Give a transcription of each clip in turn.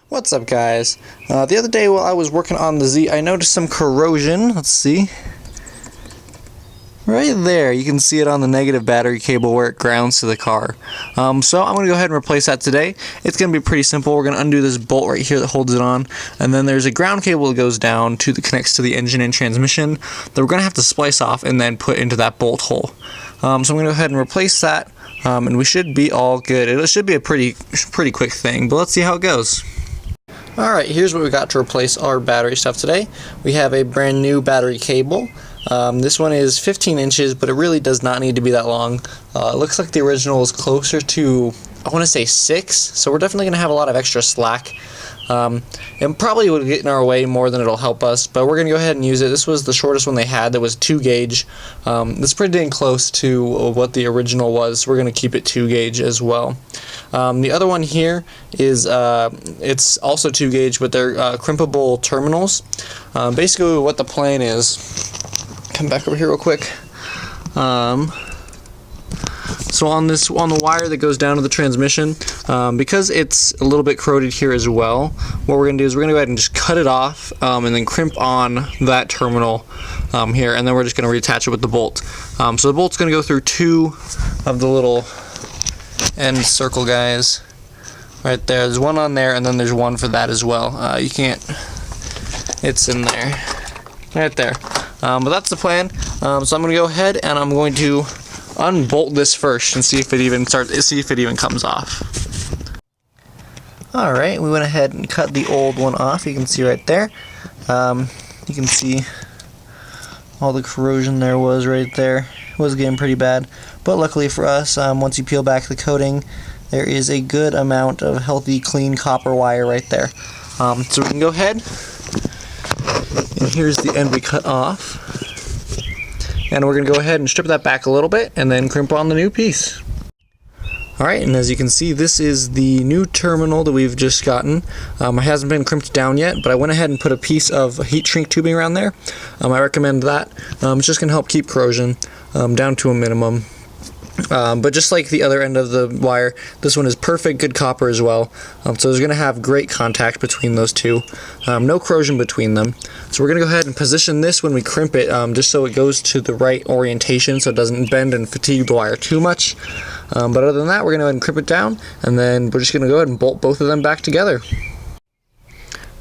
What's up, guys? The other day while I was working on the Z, I noticed some corrosion. Let's see. Right there, you can see it on the negative battery cable where it grounds to the car. So I'm going to go ahead and replace that today. It's going to be pretty simple. We're going to undo this bolt right here that holds it on, and then there's a ground cable that goes down to connects to the engine and transmission that we're going to have to splice off and then put into that bolt hole. So I'm going to go ahead and replace that, and we should be all good. It should be a pretty quick thing, but let's see how it goes. Alright, here's what we got to replace our battery stuff today. We have a brand new battery cable. This one is 15 inches, but it really does not need to be that long. It looks like the original is closer to, I want to say 6, so we're definitely going to have a lot of extra slack. It probably would get in our way more than it'll help us, but we're going to go ahead and use it. This was the shortest one they had that was 2 gauge. It's pretty dang close to what the original was, so we're going to keep it 2 gauge as well. The other one here is, it's also 2 gauge, but they're crimpable terminals. Basically what the plan is, come back over here real quick. So on the wire that goes down to the transmission, because it's a little bit corroded here as well, what we're going to do is we're going to go ahead and just cut it off and then crimp on that terminal here, and then we're just going to reattach it with the bolt. So the bolt's going to go through 2 of the little end circle guys right there. There's one on there, and then there's one for that as well. You can't, it's in there right there. But that's the plan. So I'm going to go ahead and I'm going to unbolt this first and see if it even comes off. Alright, we went ahead and cut the old one off. You can see right there. You can see all the corrosion there was right there. It was getting pretty bad, but luckily for us, once you peel back the coating, there is a good amount of healthy, clean copper wire right there. So we can go ahead, and here's the end we cut off. And we're going to go ahead and strip that back a little bit and then crimp on the new piece. Alright, and as you can see, this is the new terminal that we've just gotten. It hasn't been crimped down yet, but I went ahead and put a piece of heat shrink tubing around there. I recommend that. It's just going to help keep corrosion down to a minimum. But just like the other end of the wire, this one is perfect, good copper as well. So there's going to have great contact between those two. No corrosion between them. So we're going to go ahead and position this when we crimp it, just so it goes to the right orientation so it doesn't bend and fatigue the wire too much. But other than that, we're going to go ahead and crimp it down, and then we're just going to go ahead and bolt both of them back together.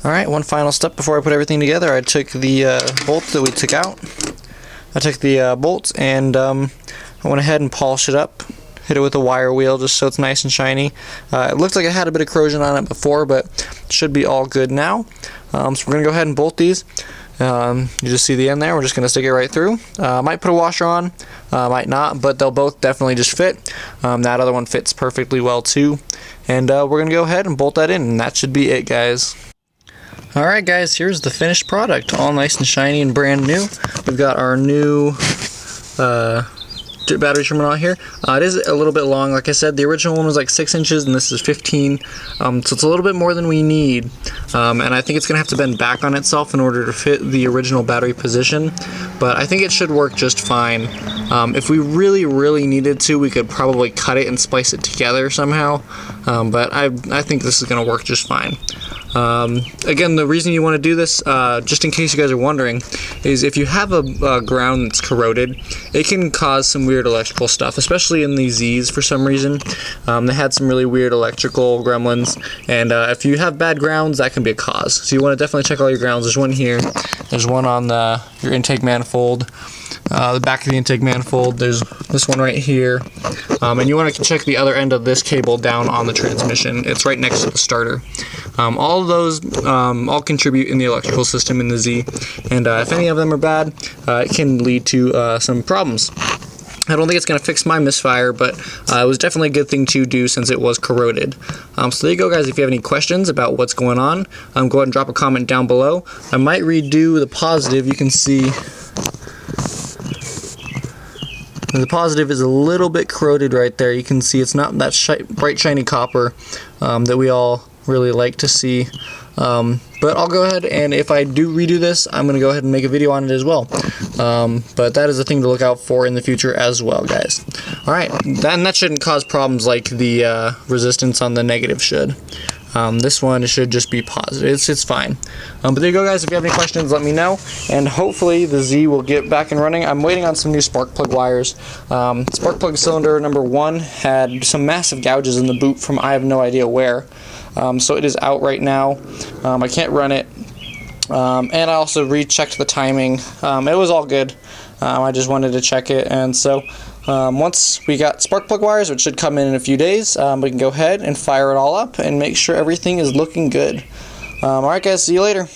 Alright, one final step before I put everything together. I took the bolts that we took out. I took the bolts and I went ahead and polished it up, hit it with a wire wheel just so it's nice and shiny. It looks like it had a bit of corrosion on it before, but it should be all good now. So we're going to go ahead and bolt these. You just see the end there. We're just going to stick it right through. Might put a washer on, might not, but they'll both definitely just fit. That other one fits perfectly well too. And we're going to go ahead and bolt that in, and that should be it, guys. Alright guys, here's the finished product, all nice and shiny and brand new. We've got our new battery terminal out here. It is a little bit long. Like I said, the original one was like 6 inches and this is 15, so it's a little bit more than we need, and I think it's gonna have to bend back on itself in order to fit the original battery position, but I think it should work just fine. If we really needed to, we could probably cut it and splice it together somehow, but I think this is gonna work just fine. Again, the reason you want to do this, just in case you guys are wondering, is if you have a ground that's corroded, it can cause some weird electrical stuff, especially in these Z's for some reason. They had some really weird electrical gremlins, and if you have bad grounds, that can be a cause. So you want to definitely check all your grounds. There's one here, there's one on your intake manifold, the back of the intake manifold, there's this one right here, and you want to check the other end of this cable down on the transmission. It's right next to the starter. All of those all contribute in the electrical system in the Z, and if any of them are bad, it can lead to some problems. I don't think it's going to fix my misfire, but it was definitely a good thing to do since it was corroded. So there you go, guys. If you have any questions about what's going on, go ahead and drop a comment down below. I might redo the positive. You can see the positive is a little bit corroded right there. You can see it's not that bright shiny copper that we all really like to see. But I'll go ahead, and if I do redo this, I'm going to go ahead and make a video on it as well. But that is a thing to look out for in the future as well, guys. Alright, that shouldn't cause problems like the resistance on the negative should. This one should just be positive. It's fine. But there you go, guys. If you have any questions, let me know, and hopefully the Z will get back and running. I'm waiting on some new spark plug wires. Spark plug cylinder number 1 had some massive gouges in the boot from I have no idea where. So it is out right now. I can't run it. And I also rechecked the timing. It was all good. I just wanted to check it, and so once we got spark plug wires, which should come in a few days, we can go ahead and fire it all up and make sure everything is looking good. Alright guys, see you later.